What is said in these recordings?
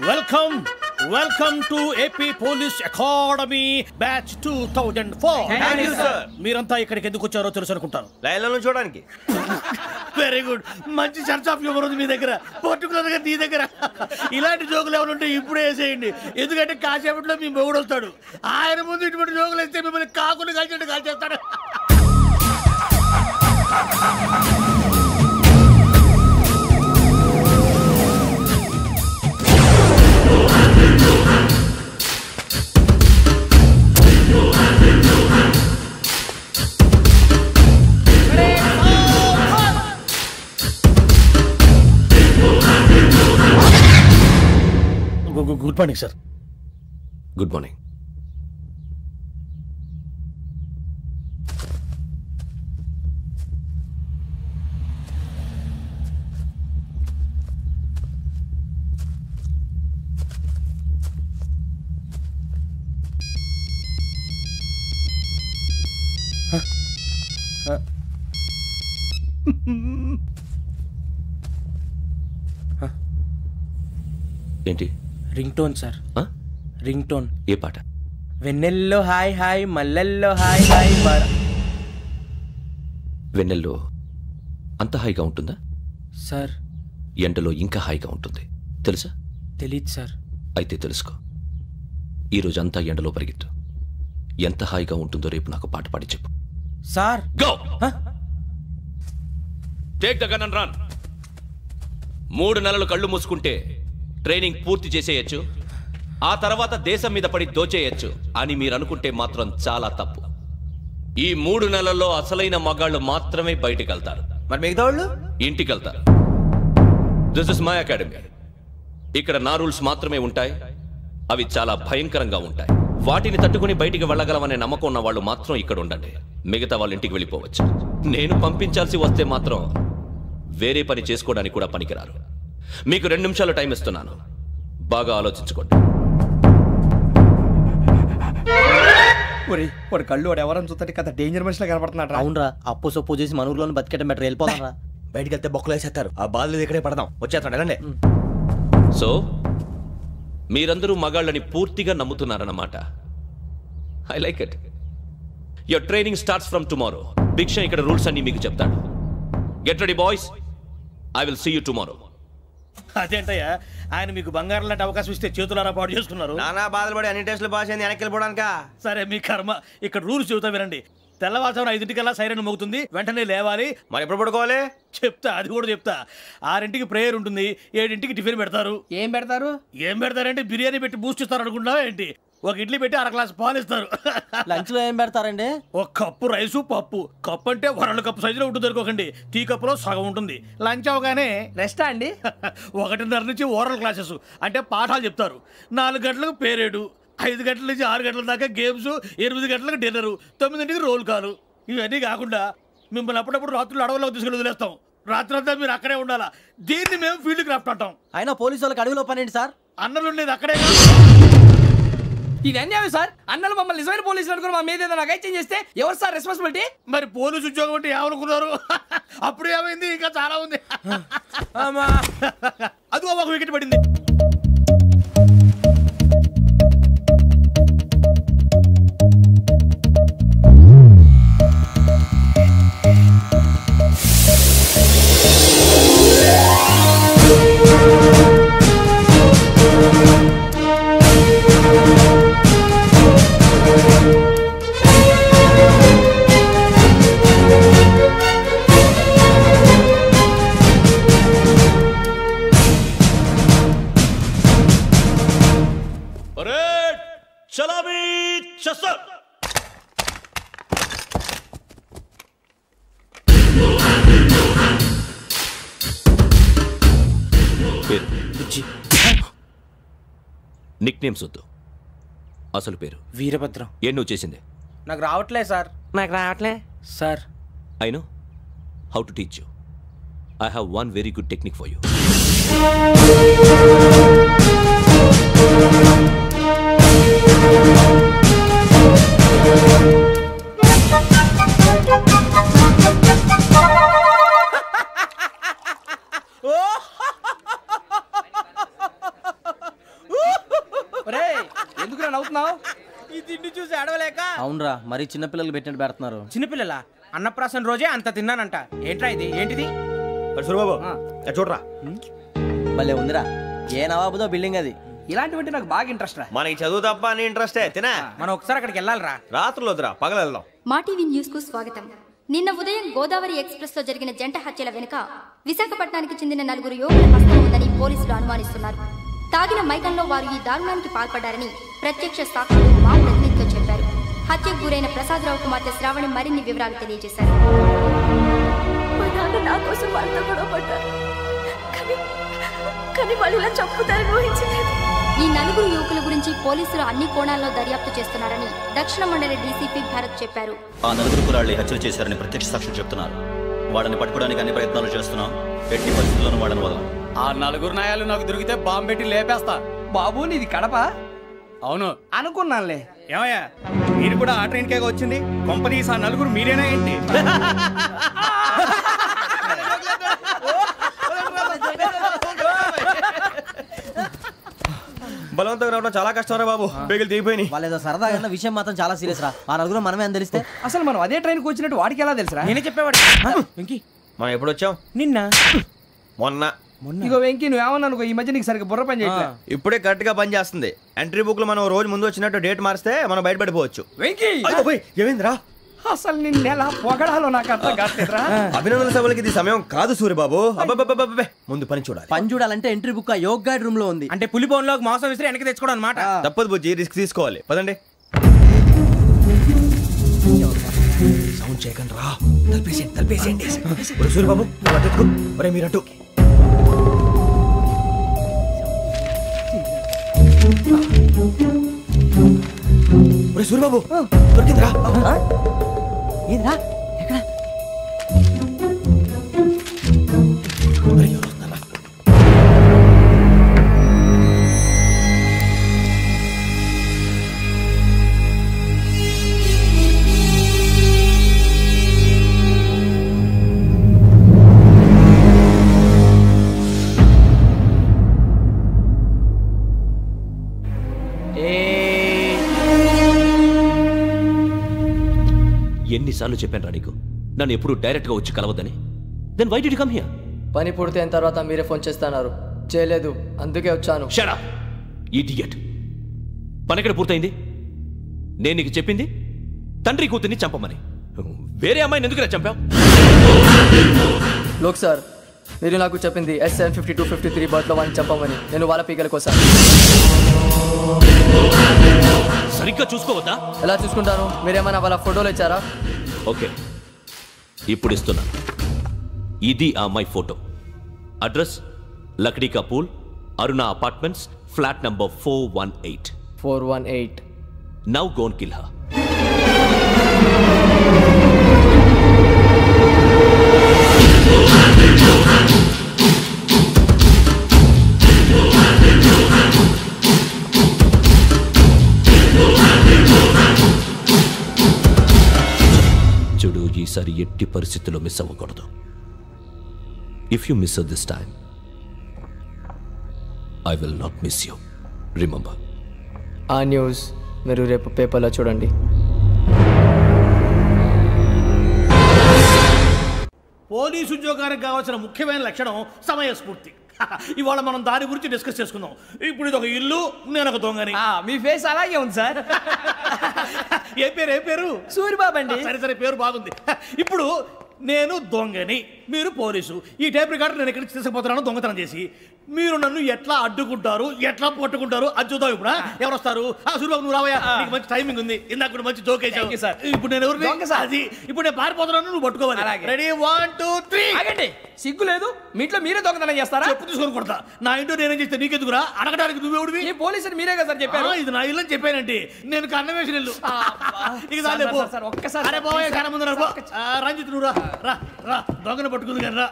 Welcome welcome to AP police academy batch 2004. మీరంతా ఇక్కడికి ఎందుకు వచ్చారో తెలుసు అనుకుంటాను. లైన్లను చూడడానికి. Very good. మంచి సెన్స్ ఆఫ్ హ్యూమర్ ఉంది మీ దగ్గర, పర్టికులర్ గా నీ దగ్గర. ఇలాంటి జోకులు ఎవరు ఉంటే ఇప్పుడే వేసేయండి, ఎందుకంటే కాసేపట్లో మీ మొగుడు వస్తాడు. ఆయన ముందు ఇటువంటి జోకులు వేస్తే మిమ్మల్ని కాకులు కాల్చేట్టు కాల్చేస్తాడు. Good morning sir. Good morning. ఏంటి? Ring tone sir. Ring tone. ఏ పాట? వెన్నెల్లో హాయ్ హాయ్ మల్లెల్లో హాయ్ హాయ్. వెన్నెల్లో అంత హాయిగా ఉంటుందా సార్? ఎండలో ఇంకా హాయిగా ఉంటుంది తెలుసా? తెలీదు సార్. అయితే తెలుసుకో. ఈరోజు అంతా ఎండలో పరిగెత్తు. ఎంత హాయిగా ఉంటుందో రేపు నాకు పాట పాడి చెప్పు. Sir go. Take the gun and run. 3 నెలలు కళ్ళు మూసుకుంటే ట్రైనింగ్ పూర్తి చేసేయచ్చు, ఆ తర్వాత దేశం మీద పడి దోచేయచ్చు అని మీరు అనుకుంటే మాత్రం చాలా తప్పు. ఈ 3 నెలల్లో అసలైన మగాళ్ళు మాత్రమే బయటికి వెళ్తారు. మరి మిగతా వాళ్ళు ఇంటికి వెళ్తారు. This is my academy. ఇక్కడ నా రూల్స్ మాత్రమే ఉంటాయి. అవి చాలా భయంకరంగా ఉంటాయి. వాటిని తట్టుకుని బయటికి వెళ్ళగలమనే నమ్మకం ఉన్న వాళ్ళు మాత్రం ఇక్కడ ఉండండి. మిగతా వాళ్ళు ఇంటికి వెళ్ళిపోవచ్చు. నేను పంపించాల్సి వస్తే మాత్రం వేరే పని చేసుకోవడానికి కూడా పనికిరారు. మీకు 2 నిమిషాలు టైం ఇస్తున్నాను, బాగా ఆలోచించుకోండి. వాడు కళ్ళు వాడు ఎవరైనా చూస్తే కదా డేంజర్ మనిషిలో కనపడుతున్నాడు. అవునరా, అప్పు సొప్పు చేసి మన ఊర్లో బతికేయడం బెటర్. వెళ్ళిపోతారా? బయటికి వెళ్తే బొక్కలు వేసేస్తారు. ఆ బాధలు ఇక్కడే పడదాం. వచ్చేస్తాడు ఎలాండి. సో మీరందరూ మగాళ్ళని పూర్తిగా నమ్ముతున్నారన్నమాట. I like it. Your training starts from tomorrow. Bhiksha ఇక్కడ రూల్స్ అన్ని మీకు చెప్తాడు. Get ready boys, I will see you tomorrow. అదేంటయ్యా, ఆయన మీకు బంగారం లాంటి అవకాశం ఇస్తే చేతులారా పాటు చేసుకున్నారు. నానా బాధలు పడి అన్ని టెస్టులు పాస్ అయింది, వెనక్కి వెళ్ళిపోవడానికా? సరే మీ కర్మ. ఇక్కడ రూల్స్ చెబుతా వినండి. తెల్లవారుజామున 5 సైరన్ మోగుతుంది, వెంటనే లేవాలి. మరి ఎప్పుడు పడుకోవాలి? చెప్తా, అది కూడా చెప్తా. 6 ప్రేయర్ ఉంటుంది, 7 టిఫిన్ పెడతారు. ఏం పెడతారు? ఏం పెడతారంటే బిర్యానీ పెట్టి బూస్ట్ ఇస్తారు అనుకుంటున్నావా ఏంటి? ఒక ఇడ్లీ పెట్టి 1/2 గ్లాస్ పాలు ఇస్తారు. లంచ్ లో ఏం పెడతారండి? ఒక కప్పు రైసు పప్పు. కప్పు అంటే 1/2 కప్పు సైజులో ఉంటుంది అనుకోకండి. టీ కప్పులో సగం ఉంటుంది. లంచ్ అవగానే రెస్టా అండి? 1:30 నుంచి ఓరల్ క్లాసెస్ అంటే పాఠాలు చెప్తారు. 4 గంటలకు పేరేడు, 5 గంటల నుంచి 6 గంటల దాకా గేమ్స్, 8 గంటలకు డిన్నరు, 9 రోల్ కాలు. ఇవన్నీ కాకుండా మిమ్మల్ని అప్పుడప్పుడు రాత్రులు అడవుల్లో తీసుకెళ్ళి వదిలేస్తాం. రాత్రి అంతా మీరు అక్కడే ఉండాలా. దీన్ని మేము ఫీల్డ్ క్రాఫ్ట్ అంటాం. అయినా పోలీసు వాళ్ళకి అడవిలో పనేంటి సార్? అన్నలు ఉండేది అక్కడే. ఇది అన్యాయం సార్. అన్నలు మమ్మల్ని నిజమైన పోలీసులు అనుకుని మా మీద ఏదైనా అగైత్యం చేస్తే ఎవరు సార్ రెస్పాన్సిబిలిటీ? మరి పోలీసు ఉద్యోగం అంటే ఏమనుకున్నారు? అప్పుడు ఏమైంది, ఇంకా చాలా ఉంది. అది ఒక వికెట్ పడింది. నిక్ నేమ్స్ వద్దు, అసలు పేరు. వీరభద్రం. ఏం నువ్వు చేసింది? నాకు రావట్లే సార్. నాకు రావట్లే sir. I know how to teach you. I have one very good technique for you. నవ్వుతున్నావు? ఈ తిండి చూసి అడవలేక. అవునరా, మరి చిన్నపిల్లలు పెట్టినట్టు పెడుతున్నారు. చిన్నపిల్లల అన్నప్రాసన రోజే అంత తిన్నానంట. ఏంట్రా ఇది? ఏంటిది? సూరిబాబు చూడరా, భలే ఉందిరా. ఏ నవాబుదో బిల్డింగ్ అది. ఇలాంటివంటే నాకు బాగా ఇంట్రెస్ట్ రా. మనకి చదువు తప్ప అని ఇంట్రెస్టే తినా. మనం ఒకసారి అక్కడికి వెళ్ళాలిరా. రాత్రులు వద్దురా, పగలు వెళ్దాం. మా టీవీ న్యూస్ కు స్వాగతం. నిన్న ఉదయం గోదావరి ఎక్స్ప్రెస్ లో జరిగిన జంట హత్యల వెనుక విశాఖపట్నానికి చెందిన 4 యువకుల హస్తం ఉందని పోలీసులు అనుమానిస్తున్నారు. తాగిన మైకంలో వారు ఈ దారుణానికి పాల్పడ్డారని ప్రత్యక్ష సాక్షులు మా ప్రతినిధితో చెప్పారు. హత్యకు గురైన ప్రసాదరావు కుమార్తె శ్రావణి మరిన్ని వివరాలు తెలియజేశారు. మా నాన్న నా కోసం వాళ్ళతో గొడవ పడ్డారు, కానీ వాళ్ళు ఇలా చంపుతారని ఊహించలేదు. ఈ 4 యువకుల గురించి పోలీసులు అన్ని కోణాల్లో దర్యాప్తు చేస్తున్నారని దక్షిణ మండలి డీసీపీ భరత్ చెప్పారు. ఆ 4 కుర్రాళ్ళు హత్యలు చేశారని ప్రత్యక్ష సాక్షులు చెప్తున్నారు. వాళ్ళని పట్టుకోవడానికి అన్ని ప్రయత్నాలు చేస్తున్నాం. ఎట్టి పరిస్థితుల్లోనూ వాళ్ళని వదలం. ఆ 4 నాయాలు నాకు దొరికితే బాంబు పెట్టి లేపేస్తా. బాబు నీది కడప? అవును అనుకున్నానులే. ఏమయ్యా, మీరు కూడా ఆ ట్రైన్ కేగా వచ్చింది? కొంపదీసి ఆ 4 మీరేనా ఏంటి? బలవంతంగా రావడం చాలా కష్టం రా బాబు. పేగులు దిగిపోయినాయి. వాళ్ళు ఏదో సరదాగా విషయం మాత్రం చాలా సీరియస్ రా. ఆ 4 మనమే అని తెలిస్తే అసలు మనం అదే ట్రైన్కి వచ్చినట్టు వాడికి ఎలా తెలుసురా? నేనే చెప్పేవాడు. మనం ఎప్పుడు వచ్చాం? నిన్న మొన్న. ఇగో వెంకీ, నువ్వేమన్నా అనుకో, ఈ మధ్య నీకు సరిగ్గా బుర్ర పని చేయట్లేదు. ఇప్పుడే కరెక్ట్ గా పని చేస్తుంది. ఎంట్రీ బుక్ లో మనం రోజు ముందు వచ్చినట్టు డేట్ మారిస్తే మనం బయటపడిపోవచ్చు. వెంకీ, ఏమైందిరా? అసలు నిన్న ఎలా పొగడాలో నాకు అర్థం కావట్లేదురా. అభినందన సభలకి ఇది సమయం కాదు సూరిబాబు. అబ్బబ్బబ్బబ్బబ్బే, ముందు పని చూడాలి. పని చూడాలంటే ఎంట్రీ బుక్ యోగ్ గైడ్ రూమ్ లో ఉంది. అంటే పులి బోన్ లో మాంసం విసిరి వెనక్కి తెచ్చుకోవడం అనమాట. తప్పదు బుజ్జి, రిస్క్ తీసుకోవాలి. పదండి. సౌండ్ చేయకండి రా. తలపేసేయండి. సూరిబాబు ఒరే మీరట్టు. సూరిబాబు దొరికిందిరా. ఏంద్రా? ఎక్కడ? ఎన్నిసార్లు చెప్పాను రా నీకు, నన్ను ఎప్పుడు డైరెక్ట్ గా వచ్చి కలవద్దని? Then why did you come here? పని పూర్తయిన తర్వాత మీరే ఫోన్ చేస్తున్నారు. చేయలేదు, అందుకే వచ్చాను. Shut up idiot. పని ఎక్కడ పూర్తయింది? నేను నీకు చెప్పింది తండ్రి కూతుర్ని చంపమని. వేరే అమ్మాయిని ఎందుకు చంపావు? లోక్ సార్, మీరు నాకు చెప్పింది SN 5253 బర్త్లో వాడిని చంపమని. నేను వాళ్ళ పీకల కోసం. సరిగ్గా చూసుకోవద్దా? ఎలా చూసుకుంటాను? మీరేమైనా వాళ్ళ ఫోటోలు ఇచ్చారా? ఓకే, ఇప్పుడు ఇస్తున్నా. ఇది ఆ అమ్మాయి photo. Address Lakdi ka pool, Aruna apartments, flat number 418. 418. Now go and kill her. చూడు, ఈసారి ఎట్టి పరిస్థితుల్లో మిస్ అవ్వకూడదు. If you miss this time, I will not miss you. Remember. ఆ న్యూస్ మీరు రేపు పేపర్లో చూడండి. పోలీసు ఉద్యోగానికి కావాల్సిన ముఖ్యమైన లక్షణం సమయస్ఫూర్తి. ఇవాళ మనం దాని గురించి డిస్కస్ చేసుకుందాం. ఇప్పుడు ఇది ఒక ఇల్లు, నేను ఒక దొంగని. మీ ఫేస్ అలాగే ఉంది సార్. ఏ పేరు? సూరిబాబు అండి. సరే, పేరు బాగుంది. ఇప్పుడు నేను దొంగని, మీరు పోలీసు. ఈ టైప్ రికార్డు నేను ఎక్కడికి తీసుకుపోతున్నాను దొంగతనం చేసి. మీరు నన్ను ఎట్లా అడ్డుకుంటారు, ఎట్లా పట్టుకుంటారు అది చూద్దాం. ఇప్పుడు ఎవరు వస్తారు? సూరిబాబు నువ్వు రావయ్యా, నీకు మంచి టైమింగ్ ఉంది. ఇందాక కూడా మంచి జోక్ వేసావు. ఇప్పుడు నేను ఎవరు? అది ఇప్పుడు నేను పారిపోతున్నాను, నువ్వు పట్టుకోవాలి. రెడీ 1 2 3. ఆగండి, సిగ్గు లేదు? మీ ఇంట్లో మీరే దొంగతనం చేస్తారా? చెప్పు తీసుకొని కొడతా. నా ఇంట్లో నేనేం చేస్తే నీకెందుకురా? అడగడానికి నువ్వెవడివి? ఈ పోలీసులు మీరే కదా సార్ చెప్పారు. ఇది నా ఇల్లు అని చెప్పానండి. నేను కన్న వేసిన ఇల్లు. ఒక్కసారి అరే బాబు, కన్న ముందు రంజిత్ నువ్వు రా. దొంగను పట్టుకుంది కానీ రా.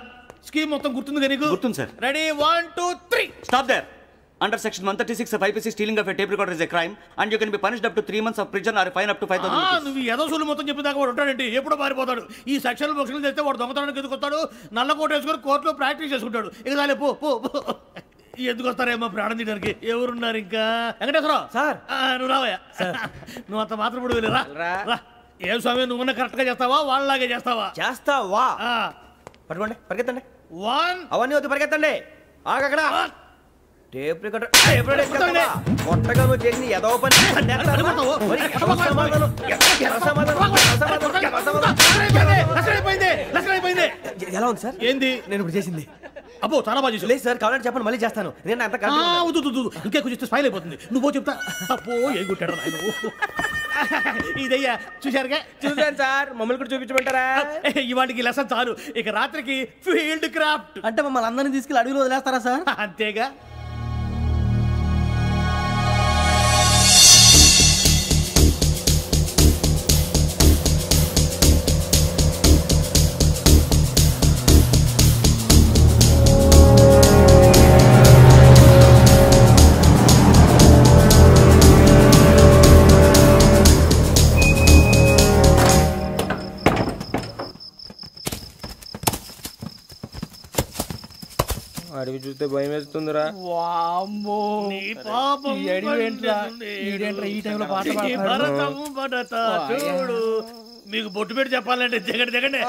స్కీమ్ మొత్తం గుర్తుంది కానీ? గుర్తుంది sir. Ready 1 2 3. Stop there. Under section 136 of IPC, stealing of a tape recorder is a crime and you can be punished up to 3 months of prison or a fine up to 5,000 rupees. నువ్వు ఏదో సొల్లు మొత్తం చెప్పేదాకా వాడు ఉంటాడండి. ఎప్పుడో పారిపోతాడు. ఈ సెక్షన్లు బొక్షన్లు చేస్తే వాడు దొంగతనానికి ఎందుకు వస్తాడు? నల్ల కోట వేసుకొని కోర్టులో ప్రాక్టీస్ చేసుకుంటాడు. ఇక చాలే, పో. ఎందుకు వస్తారేమో ప్రాణం తీయడానికి. ఎవరున్నారు ఇంకా? వెంకటేశ్వరరావు సార్. నువ్వు రావయ్యా. నువ్వు అంత మాత్రం ఇప్పుడు వెళ్ళి రా. ఏం స్వామి, నువ్వు కరెక్ట్ గా చేస్తావా వాళ్ళలాగే చేస్తావా? చేస్తావా? పట్టుకోండి, పరిగెత్తండి. అవన్నీ వద్దు, పరిగెత్తండి. ఆగక్కడ టేప్ రికార్డర్ కొత్తగా నువ్వు చేసిన ఏదో పని ఎలా ఉంది సార్? ఏంది నేను ఇప్పుడు చేసింది? అబ్బో చాలా బాగా చేసావు. లేదు సార్, కావాలంటే చెప్పండి, మళ్ళీ చేస్తాను. నేను అంత ఇంకే కొంచెం స్మైల్ అయిపోతుంది. నువ్వు చెప్తా. అబ్బో ఏ కొట్టాడు ఆయన. ఇదయ్యా చూశారుగా? చూసాను సార్. మమ్మల్ని కూడా చూపించమంటారా? ఇవాటికి లెసన్ చాలు. ఇక రాత్రికి ఫీల్డ్ క్రాఫ్ట్. అంటే మమ్మల్ని అందరినీ తీసుకెళ్ళి అడుగులు వదిలేస్తారా సార్? అంతేగా. అడిగి చూస్తే భయం వేస్తుందిరా. నీ పాపం ఈ టైంలో పాట భరతము భరత చూడు. మీకు బొట్టు పెట్టి చెప్పాలంటే దిగండి.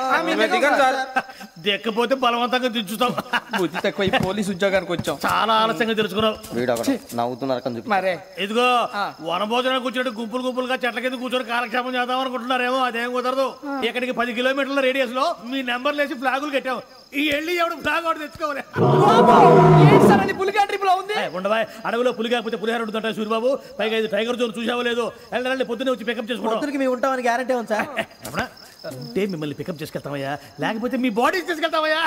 దిక్కపోతే బలవంతంగా దించుతాం. బుద్ధి తక్కువ ఈ పోలీస్ ఉద్యోగానికి వచ్చాం. చాలా ఆలస్యంగా తెలుసుకున్నావు. నవ్వుతున్నారు. మరే ఇదిగో వనభోజనం కూర్చొని గుంపులుగా చెట్ల కింద కూర్చొని కాలక్షేపం చేద్దాం అనుకుంటున్నారేమో. అదేం కుదరదు. ఇక్కడికి 10 కిలోమీటర్ల రేడియస్ లో మీ నెంబర్లు వేసి ఫ్లాగులు కట్టాం. ఈ వెళ్ళి ఎవడు ఫ్లాగ్ ఒకటి తెచ్చుకోవాలి. పులిగా ట్రిప్ లో ఉంది. ఉండవా, అడవిలో పులి కాకపోతే పులిహార ఉంటుంటా సూరిబాబు. పైగా ఇది టైగర్ జోన్ చూసావో లేదో. వెళ్ళండి, పొద్దున్నే వచ్చి పికప్ చేసుకుంటాం. మేము ఉంటామని గ్యారంటీ ఉంది సార్. అంటే మిమ్మల్ని పికప్ చేసుకెళ్తామయ్యా, లేకపోతే మీ బాడీ తీసుకెళ్తామయ్యా.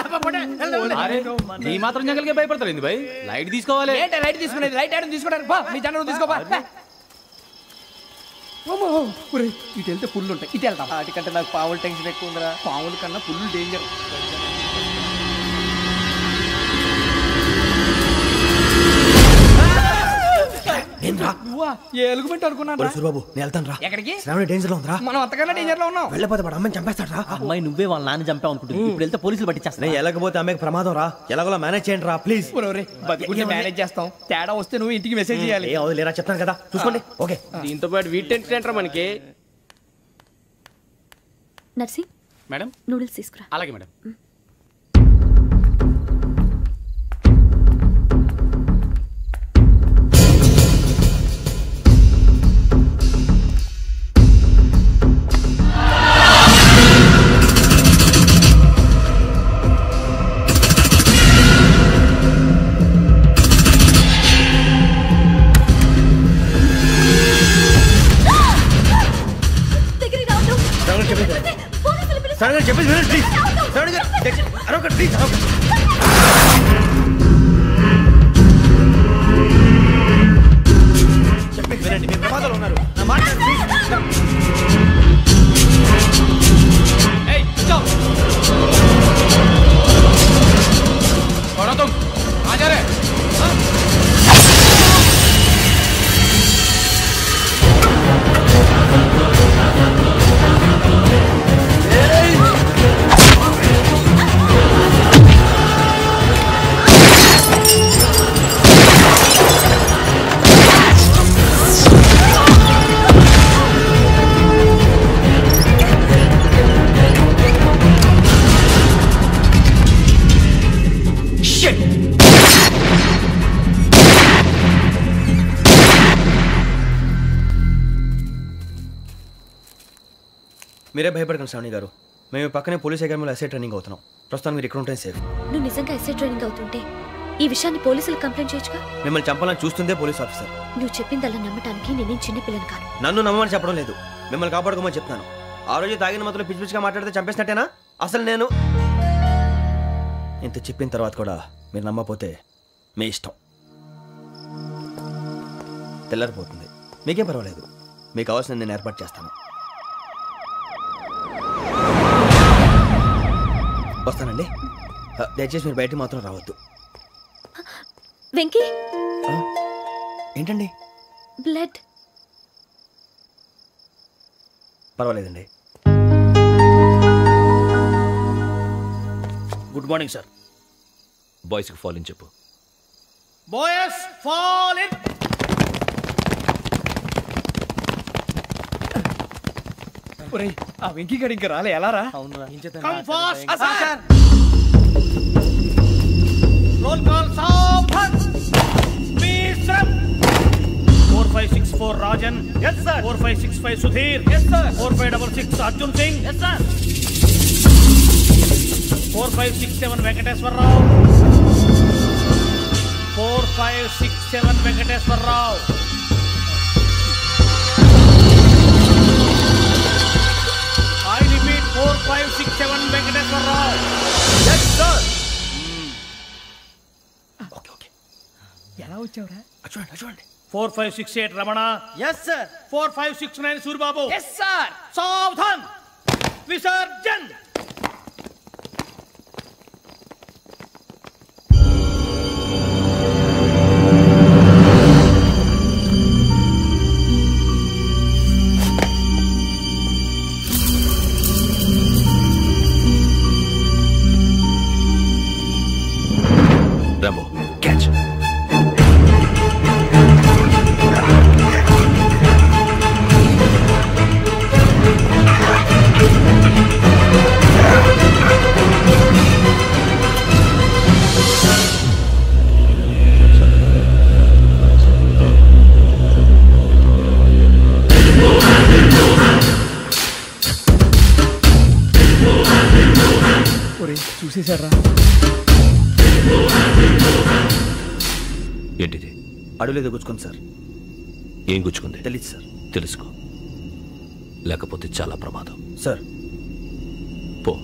ఈ మాత్రం జంగల్కే భయపడతారు భయ్. లైట్ తీసుకోవాలి. లైట్ తీసుకునేది లైట్ ఐటమ్ తీసుకోవడానికి మీ జంగల్ తీసుకోవా. ఇటు వెళ్తే పుల్లు ఉంటాయి. ఇటు వెళ్తాం. వాటికంటే నాకు పావులు టెన్షన్ ఎక్కువ ఉందిరా. పాముల కన్నా పుల్లు డేంజర్. ఎలుగుబెట్టి అనుకున్నాను. సూరిబాబు నేను వెళ్తాను రా. ఎక్కడికి? శ్రావణి డేంజర్ లో ఉందిరా. మనం అంతకన్నా డేంజర్ లో ఉన్నాం. వెళ్ళపోతే వాడు అమ్మాయిని చంపేస్తాడు రా. అమ్మాయి నువ్వే వాళ్ళ నాన్న చంపావు అనుకుంటుంది. ఇప్పుడు వెళ్తే పోలీసులు పట్టించేస్తా. నేను వెళ్ళకపోతే అమ్మాయికి ప్రమాదం రా. ఎలాగోలా మేనేజ్ చేయండి రా ప్లీజ్. బతికుంటే మేనేజ్ చేస్తాం. తేడా వస్తే నువ్వు ఇంటికి మెసేజ్ చేయాలి. ఏ అవును లేరా, చెప్తాను కదా, చూసుకోండి. ఓకే. దీంతో పాటు వీటి టెన్షన్ ఏంట్రా మనకి. నర్సి మేడం నూడిల్స్ తీసుకురా. అలాగే మేడం. చెప్పేసి వినండి ప్లీజ్. శ్రావణి గారు అరొకటి ప్లీజ్. చెప్పేసి వినండి, మీరు ప్రమాదాలు ఉన్నారు. నా మాట ప్లీజ్. మీరే భయపడకండి శ్రావణి గారు. మేము పక్కనే పోలీస్ అకాడమీలో ఎస్ఐ ట్రైనింగ్ అవుతున్నాం. ప్రస్తుతం మీరు ఇక్కడ ఉంటే సేఫ్. నువ్వు నిజంగా ఎస్ఐ ట్రైనింగ్ అవుతుంటే ఈ విషయాన్ని పోలీసులకు కంప్లైంట్ చేయొచ్చుగా. మిమ్మల్ని చంపాలని చూస్తుందే పోలీస్ ఆఫీసర్. నువ్వు చెప్పిందల్లా నమ్మటానికి నేనేం చిన్నపిల్లని కాను. నన్ను నమ్మమని చెప్పడం లేదు, మిమ్మల్ని కాపాడుకోమని చెప్తాను. ఆ రోజు తాగిన మాత్రం పిచ్చి పిచ్చిగా మాట్లాడితే చంపేసినట్టేనా? అసలు నేను ఇంత చెప్పిన తర్వాత కూడా మీరు నమ్మకపోతే మీ ఇష్టం. తెల్లారిపోతుంది, మీకేం పర్వాలేదు. మీకు కావాల్సిన నేను ఏర్పాటు చేస్తాను. వస్తానండి. దయచేసి మీరు బయటికి మాత్రం రావద్దు. వెంకీ ఏంటండి? బ్లడ్. పర్వాలేదండి. Good morning sir. బాయ్స్కి ఫాలోని చెప్పు. Boys fall in. ఒరేయ్ ఆ వెంకీ గడి ఇంకా రాలే ఎలా రా? Come fast sir. Roll call సావధాన్. విశ్రం. 4564 Rajan. yes sir. 4565 Sudheer. yes sir. 4566 Arjun Singh. yes sir. 4567 Venkateswararao. 4567 Venkateswararao. I repeat 4567 Venkateswararao. yes sir. Okay ఎలా వచ్చావురా? చూడండి 4568 Ramana. yes sir. 4569 Suryababu. Yes sir. సావధాన్. విసర్జన్. Rambo, catch. ఒరేయ్ చూసేశారా? ఏంటిది? అడుగులేదు గుచ్చుకుంది సార్. ఏం గుచ్చుకుంది? తెలీదు సార్. తెలుసుకో, లేకపోతే చాలా ప్రమాదం. సార్ పో.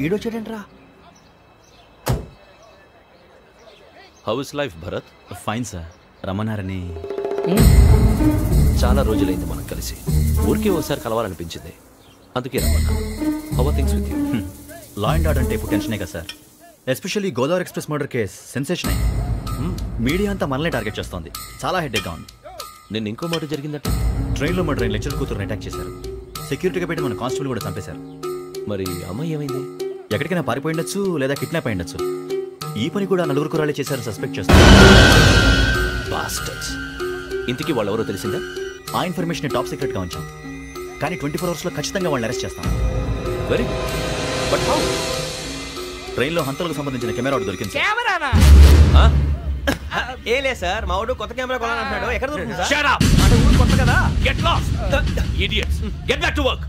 ఈడొచ్చాడంట్రా. How is life Bharat? Fine sir. రమ్మన్నారని. చాలా రోజులైంది మనం కలిసి. ఊరికే ఒకసారి కలవాలనిపించింది, అందుకే రమ్మన్నా. How are things with you? Law and order అంటే ఇప్పుడు టెన్షనే కదా sir. Especially Godavari express murder case sensation అయింది. మీడియా అంతా మనల్ని టార్గెట్ చేస్తోంది. చాలా హెడ్ఏక్గా ఉంది. నిన్న ఇంకో మాట జరిగిందట. ట్రైన్లో మా ట్రైన్ లెక్చర్ కూతురుని అటాక్ చేశారు. సెక్యూరిటీగా పెట్టి మన కానిస్టేబుల్ కూడా చంపేశారు. మరి అమ్మాయి ఏమైంది? ఎక్కడికైనా పారిపోయిండొచ్చు, లేదా కిడ్నాప్ అయ్యుండొచ్చు. ఈ పని కూడా నలుగురు కుర్రాళ్ళే చేశారు సస్పెక్ట్ చేస్తారు. బాస్టర్స్. ఇంతకీ వాళ్ళు ఎవరో తెలిసిందా? ఆ ఇన్ఫర్మేషన్ టాప్ సీక్రెట్గా ఉంచాం, కానీ 24 అవర్స్లో ఖచ్చితంగా వాళ్ళని అరెస్ట్ చేస్తాం. Very but how? ట్రైన్లో హంతలకు సంబంధించిన కెమెరా ఒకటి దొరికింది. కెమెరానా? ఏ లే సార్, మా వాడు కొత్త కెమెరా కొనాలంటున్నాడు. ఎక్కడ దొరుకుతుంది సార్? Shut up! అంటే ఊరు కొత్త కదా. Get lost! Idiots! Get back to work!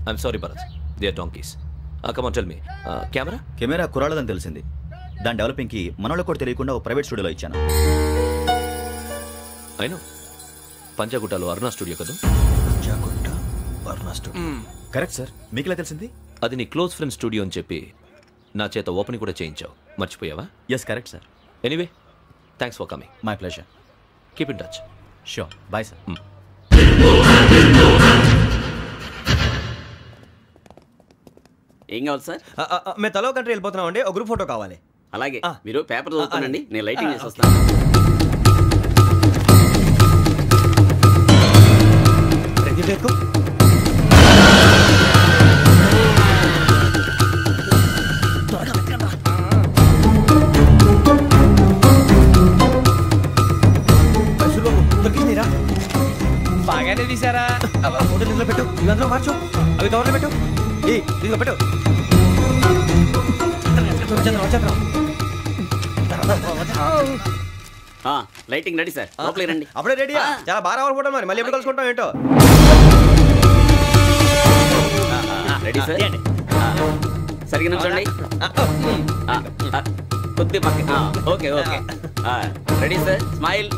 I'm sorry, Bharat. They are donkeys. Come on, tell me. Camera? Camera కుర్రాళ్ళదని తెలిసింది. దాని డెవలపింగ్కి మనోళ్ళకు కూడా తెలియకుండా ఒక ప్రైవేట్ స్టూడియోలో ఇచ్చాను. I know. పంజాగుట్టలో అరుణ స్టూడియో కదా? పంజాగుట్ట అరుణ స్టూడియో. Correct sir. మీకు ఎలా తెలిసింది? అది నీ క్లోజ్ ఫ్రెండ్ స్టూడియో అని చెప్పి నా చేత ఓపెన్ కూడా చేయించావు. మర్చిపోయావా? Yes correct sir. Anyway, thanks for coming. My pleasure. Keep in touch. Sure. Bye sir. ఏం కావాలి సార్? మేము తలో కంట్రీ వెళ్ళిపోతున్నాం అండి. ఒక గ్రూప్ ఫోటో కావాలి. అలాగే, మీరు పేపర్ చదువుతానండి, నేను లైటింగ్ చేసి వస్తాను. బాగానే తీసారా? ఫోటో దీంట్లో పెట్టు, ఇవి అందులో మార్చు, అవి కవర్లో పెట్టు. దీంట్లో పెట్టు. లైటింగ్ రెడీ సార్, లోపలికి రండి. అప్పుడే రెడీయా? చాలా బాగా రావాలి ఫోటో. మరి మళ్ళీ ఎప్పుడు కలుసుకుంటాం ఏంటో. Ready sir. సరిగ్గా నుంచోండి. కొద్ది పక్క. Okay okay. Ready sir. Smile.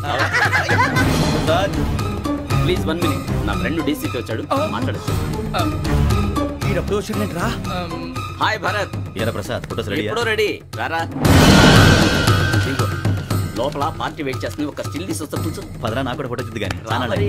Please 1 minute. నా ఫ్రెండ్ డీసీకి వచ్చాడు, మాట్లాడచ్చు. హాయ్ భరత్. ఏరా ప్రసాద్, ఫోటోస్ రెడీ? ఎప్పుడో రెడీ. రారా. లోపల పార్టీ వెయిట్ చేస్తుంది, ఒక స్టిల్ తీసి వస్తా కూర్చో. పదరా, నాకు కూడా ఫోటో చూద్ది కానీ. రా మరి.